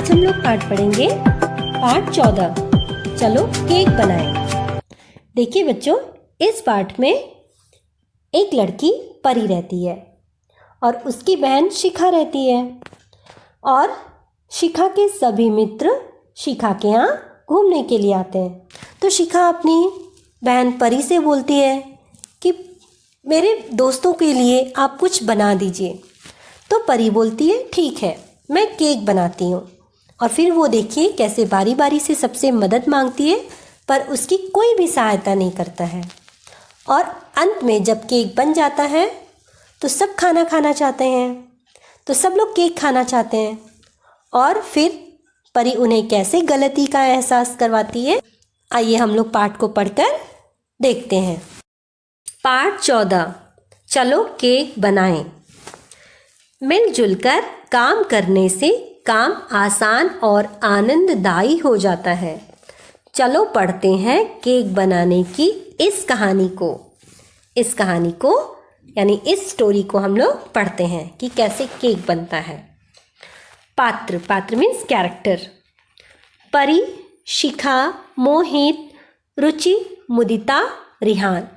आज हम लोग पाठ पढ़ेंगे पाठ 14। चलो केक बनाएं। देखिए बच्चों, इस पाठ में एक लड़की परी रहती है और उसकी बहन शिखा रहती है और शिखा के सभी मित्र शिखा के यहाँ घूमने के लिए आते हैं। तो शिखा अपनी बहन परी से बोलती है कि मेरे दोस्तों के लिए आप कुछ बना दीजिए। तो परी बोलती है ठीक है, मैं केक बनाती हूँ। और फिर वो देखिए कैसे बारी बारी से सबसे मदद मांगती है, पर उसकी कोई भी सहायता नहीं करता है। और अंत में जब केक बन जाता है तो सब खाना खाना चाहते हैं, तो सब लोग केक खाना चाहते हैं। और फिर परी उन्हें कैसे गलती का एहसास करवाती है, आइए हम लोग पाठ को पढ़कर देखते हैं। पाठ 14, चलो केक बनाएं। मिलजुल कर काम करने से काम आसान और आनंददायी हो जाता है। चलो पढ़ते हैं केक बनाने की इस कहानी को। इस कहानी को यानी इस स्टोरी को हम लोग पढ़ते हैं कि कैसे केक बनता है। पात्र मीन्स कैरेक्टर। परी, शिखा, मोहित, रुचि, मुदिता, रिहान,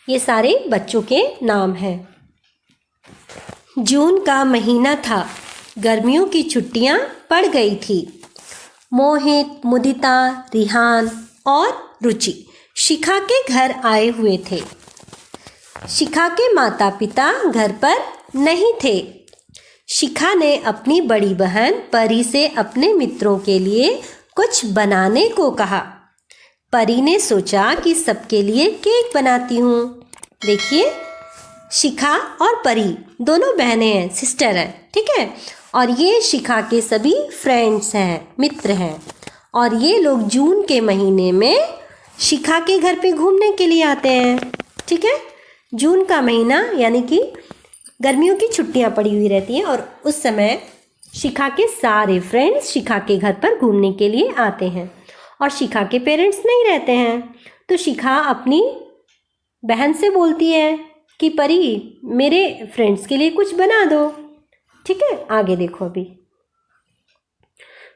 ये सारे बच्चों के नाम हैं। जून का महीना था, गर्मियों की छुट्टियां पड़ गई थी। मोहित, मुदिता, रिहान और रुचि शिखा के घर आए हुए थे। शिखा के माता पिता घर पर नहीं थे। शिखा ने अपनी बड़ी बहन परी से अपने मित्रों के लिए कुछ बनाने को कहा। परी ने सोचा कि सबके लिए केक बनाती हूँ। देखिए, शिखा और परी दोनों बहनें हैं, सिस्टर हैं, ठीक है। और ये शिखा के सभी फ्रेंड्स हैं, मित्र हैं। और ये लोग जून के महीने में शिखा के घर पे घूमने के लिए आते हैं, ठीक है। जून का महीना यानी कि गर्मियों की छुट्टियां पड़ी हुई रहती हैं और उस समय शिखा के सारे फ्रेंड्स शिखा के घर पर घूमने के लिए आते हैं। और शिखा के पेरेंट्स नहीं रहते हैं, तो शिखा अपनी बहन से बोलती है कि परी, मेरे फ्रेंड्स के लिए कुछ बना दो, ठीक है। आगे देखो। अभी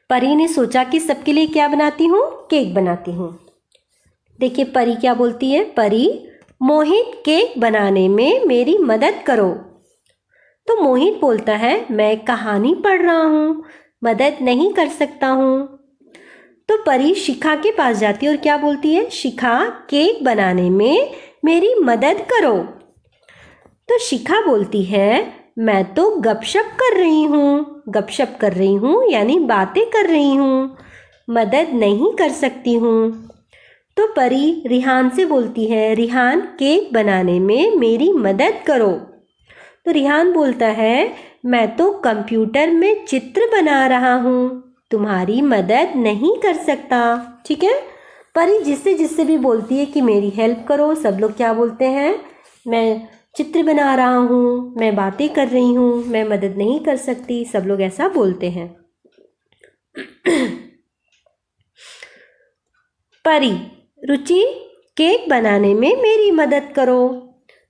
परी ने सोचा कि सबके लिए क्या बनाती हूँ, केक बनाती हूँ। देखिए परी क्या बोलती है। परी, मोहित, केक बनाने में मेरी मदद करो। तो मोहित बोलता है, मैं कहानी पढ़ रहा हूँ, मदद नहीं कर सकता हूँ। तो परी शिखा के पास जाती है और क्या बोलती है, शिखा, केक बनाने में मेरी मदद करो। तो शिखा बोलती है, मैं तो गपशप कर रही हूँ। गपशप कर रही हूँ यानी बातें कर रही हूँ, मदद नहीं कर सकती हूँ। तो परी रिहान से बोलती है, रिहान, केक बनाने में मेरी मदद करो। तो रिहान बोलता है, मैं तो कंप्यूटर में चित्र बना रहा हूँ, तुम्हारी मदद नहीं कर सकता, ठीक है। परी जिससे जिससे भी बोलती है कि मेरी हेल्प करो, सब लोग क्या बोलते हैं, मैं चित्र बना रहा हूँ, मैं बातें कर रही हूँ, मैं मदद नहीं कर सकती, सब लोग ऐसा बोलते हैं। परी, रुचि, केक बनाने में मेरी मदद करो।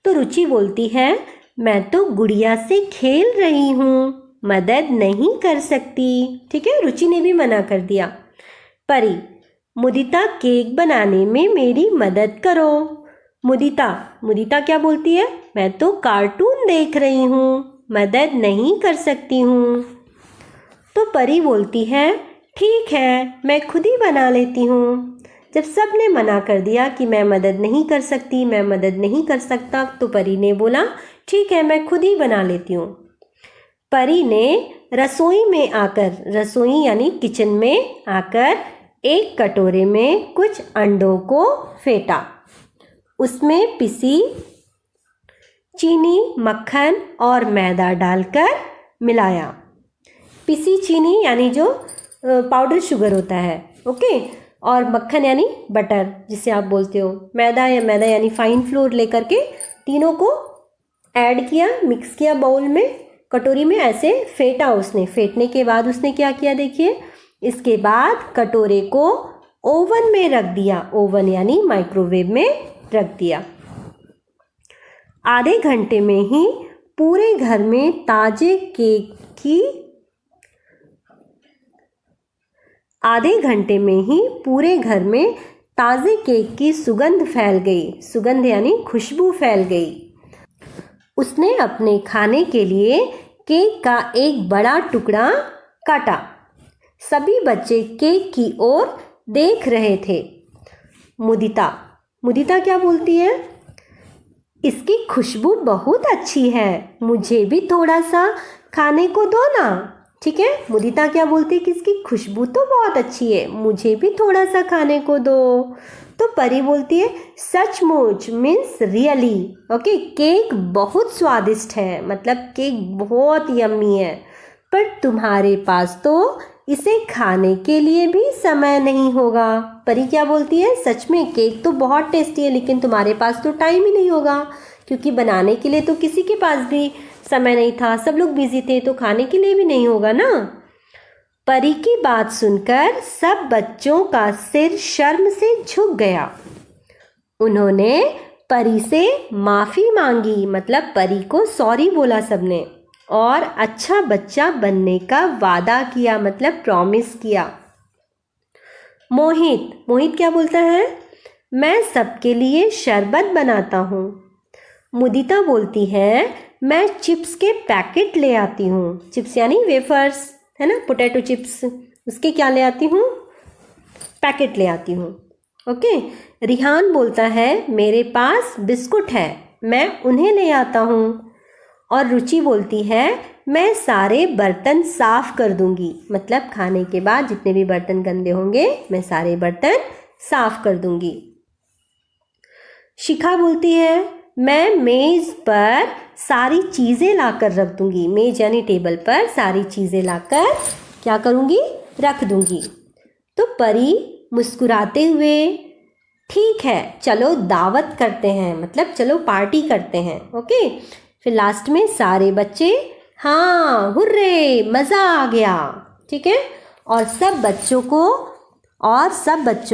तो रुचि बोलती है, मैं तो गुड़िया से खेल रही हूँ, मदद नहीं कर सकती, ठीक है। रुचि ने भी मना कर दिया। परी, मुदिता, केक बनाने में मेरी मदद करो। मुदिता क्या बोलती है, मैं तो कार्टून देख रही हूँ, मदद नहीं कर सकती हूँ। तो परी बोलती है, ठीक है, मैं खुद ही बना लेती हूँ। जब सब ने मना कर दिया कि मैं मदद नहीं कर सकती, मैं मदद नहीं कर सकता, तो परी ने बोला, ठीक है, मैं खुद ही बना लेती हूँ। परी ने रसोई में आकर, रसोई यानी किचन में आकर, एक कटोरे में कुछ अंडों को फेंटा। उसमें पिसी चीनी, मक्खन और मैदा डालकर मिलाया। पिसी चीनी यानी जो पाउडर शुगर होता है, ओके, और मक्खन यानी बटर जिसे आप बोलते हो, मैदा यानी फाइन फ्लोर लेकर के तीनों को ऐड किया, मिक्स किया बाउल में, कटोरी में ऐसे फेंटा उसने। फेंटने के बाद उसने क्या किया, देखिए, इसके बाद कटोरे को ओवन में रख दिया। ओवन यानी माइक्रोवेव में रख दिया। आधे घंटे में ही पूरे घर में ताजे केक की आधे घंटे में ही पूरे घर में ताज़े केक की सुगंध फैल गई। सुगंध यानी खुशबू फैल गई। उसने अपने खाने के लिए केक का एक बड़ा टुकड़ा काटा। सभी बच्चे केक की ओर देख रहे थे। मुदिता क्या बोलती है? इसकी खुशबू बहुत अच्छी है, मुझे भी थोड़ा सा खाने को दो ना। ठीक है, मुदिता क्या बोलती है कि इसकी खुशबू तो बहुत अच्छी है, मुझे भी थोड़ा सा खाने को दो। तो परी बोलती है सचमुच, मीन्स रियली। ओके, केक बहुत स्वादिष्ट है, मतलब केक बहुत यम्मी है, पर तुम्हारे पास तो इसे खाने के लिए भी समय नहीं होगा। परी क्या बोलती है? सच में केक तो बहुत टेस्टी है, लेकिन तुम्हारे पास तो टाइम ही नहीं होगा, क्योंकि बनाने के लिए तो किसी के पास भी समय नहीं था, सब लोग बिजी थे, तो खाने के लिए भी नहीं होगा ना। परी की बात सुनकर सब बच्चों का सिर शर्म से झुक गया। उन्होंने परी से माफ़ी मांगी, मतलब परी को सॉरी बोला सबने, और अच्छा बच्चा बनने का वादा किया, मतलब प्रॉमिस किया। मोहित क्या बोलता है? मैं सबके लिए शरबत बनाता हूँ। मुदिता बोलती है मैं चिप्स के पैकेट ले आती हूँ। चिप्स यानी वेफर्स, है ना, पोटैटो चिप्स, उसके क्या ले आती हूँ? पैकेट ले आती हूँ। ओके। रिहान बोलता है मेरे पास बिस्कुट है, मैं उन्हें ले आता हूँ। और रुचि बोलती है मैं सारे बर्तन साफ कर दूंगी, मतलब खाने के बाद जितने भी बर्तन गंदे होंगे मैं सारे बर्तन साफ कर दूंगी। शिखा बोलती है मैं मेज़ पर सारी चीज़ें लाकर रख दूंगी। मेज़ यानी टेबल पर सारी चीज़ें लाकर क्या करूंगी? रख दूंगी। तो परी मुस्कुराते हुए ठीक है चलो दावत करते हैं, मतलब चलो पार्टी करते हैं। ओके। फिर लास्ट में सारे बच्चे हाँ हुर्रे, मज़ा आ गया। ठीक है। और सब बच्चों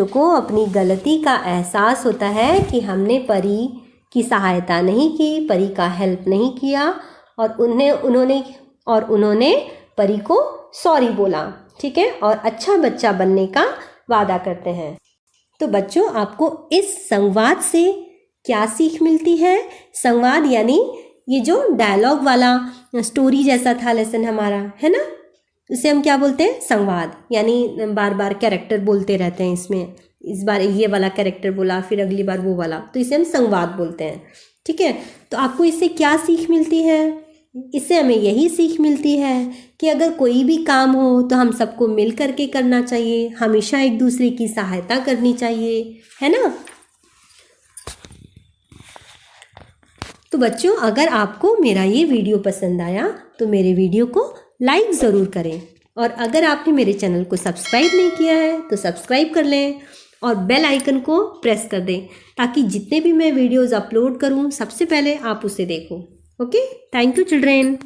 को अपनी गलती का एहसास होता है कि हमने परी की सहायता नहीं की, परी का हेल्प नहीं किया, और उन्होंने परी को सॉरी बोला। ठीक है। और अच्छा बच्चा बनने का वादा करते हैं। तो बच्चों, आपको इस संवाद से क्या सीख मिलती है? संवाद यानी ये जो डायलॉग वाला स्टोरी जैसा था लेसन हमारा, है ना, उसे हम क्या बोलते हैं? संवाद। यानी बार बार कैरेक्टर बोलते रहते हैं इसमें, इस बार ये वाला कैरेक्टर बोला, फिर अगली बार वो वाला, तो इसे हम संवाद बोलते हैं। ठीक है। तो आपको इससे क्या सीख मिलती है? इससे हमें यही सीख मिलती है कि अगर कोई भी काम हो तो हम सबको मिल करके करना चाहिए, हमेशा एक दूसरे की सहायता करनी चाहिए, है ना। तो बच्चों, अगर आपको मेरा ये वीडियो पसंद आया तो मेरे वीडियो को लाइक ज़रूर करें, और अगर आपने मेरे चैनल को सब्सक्राइब नहीं किया है तो सब्सक्राइब कर लें और बेल आइकन को प्रेस कर दें, ताकि जितने भी मैं वीडियोज़ अपलोड करूं सबसे पहले आप उसे देखो। Okay, thank you children.